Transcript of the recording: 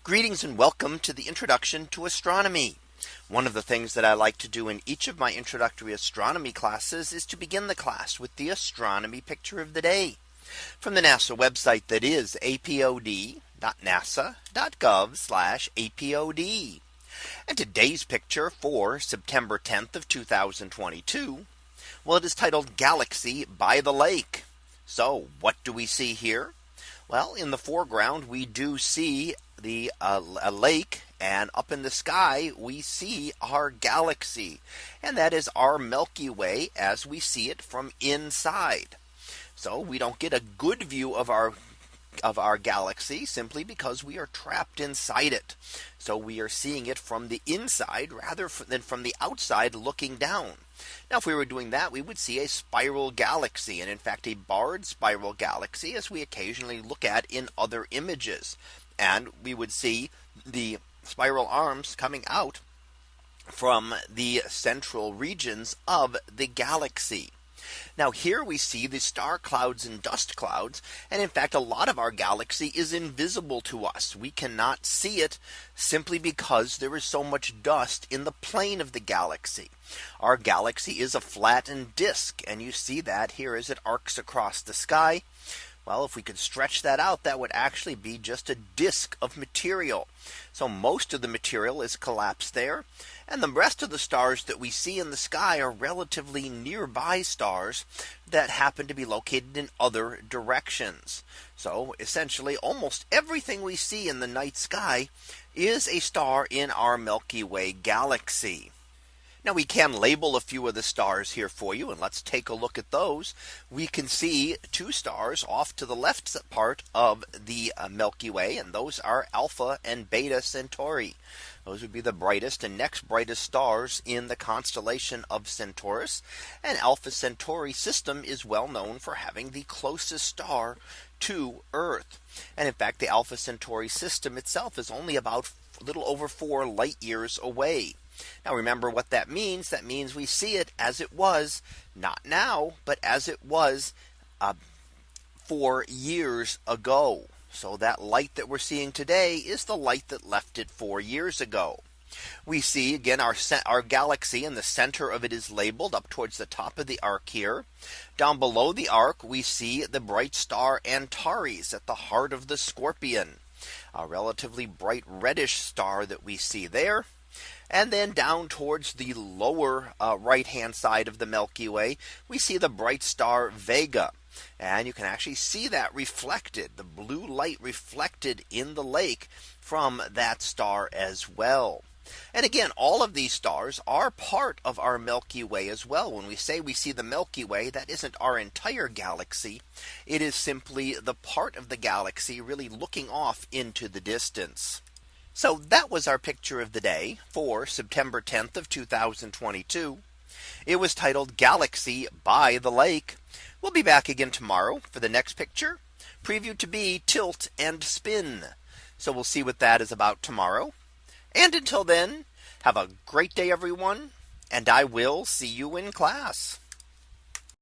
Greetings and welcome to the introduction to astronomy. One of the things that I like to do in each of my introductory astronomy classes is to begin the class with the astronomy picture of the day from the NASA website, that is apod.nasa.gov/apod. And today's picture for September 10th of 2022. Well, it is titled Galaxy by the Lake. So what do we see here? Well, in the foreground, we do see the a lake, and up in the sky we see our galaxy, and that is our Milky Way as we see it from inside. So we don't get a good view of our galaxy simply because we are trapped inside it. So we are seeing it from the inside rather than from the outside looking down. Now, if we were doing that, we would see a spiral galaxy, and in fact a barred spiral galaxy, as we occasionally look at in other images. And we would see the spiral arms coming out from the central regions of the galaxy. Now here we see the star clouds and dust clouds. And in fact, a lot of our galaxy is invisible to us. We cannot see it simply because there is so much dust in the plane of the galaxy. Our galaxy is a flattened disk, and you see that here as it arcs across the sky. Well, if we could stretch that out, that would actually be just a disk of material. So most of the material is collapsed there. And the rest of the stars that we see in the sky are relatively nearby stars that happen to be located in other directions. So essentially, almost everything we see in the night sky is a star in our Milky Way galaxy. Now we can label a few of the stars here for you, and let's take a look at those. We can see two stars off to the left part of the Milky Way, and those are Alpha and Beta Centauri. Those would be the brightest and next brightest stars in the constellation of Centaurus. And Alpha Centauri system is well known for having the closest star to Earth. And in fact, the Alpha Centauri system itself is only about a little over 4 light years away. Now remember what that means. That means we see it as it was, not now, but as it was 4 years ago. So that light that we're seeing today is the light that left it 4 years ago. We see again our galaxy, and the center of it is labeled up towards the top of the arc here. Down below the arc, we see the bright star Antares at the heart of the Scorpion, a relatively bright reddish star that we see there. And then down towards the lower right hand side of the Milky Way, we see the bright star Vega. And you can actually see that reflected, the blue light reflected in the lake from that star as well. And again, all of these stars are part of our Milky Way as well. When we say we see the Milky Way, that isn't our entire galaxy. It is simply the part of the galaxy really looking off into the distance. So that was our picture of the day for September 10th of 2022. It was titled Galaxy by the Lake. We'll be back again tomorrow for the next picture, previewed to be Tilt and Spin. So we'll see what that is about tomorrow. And until then, have a great day, everyone, and I will see you in class.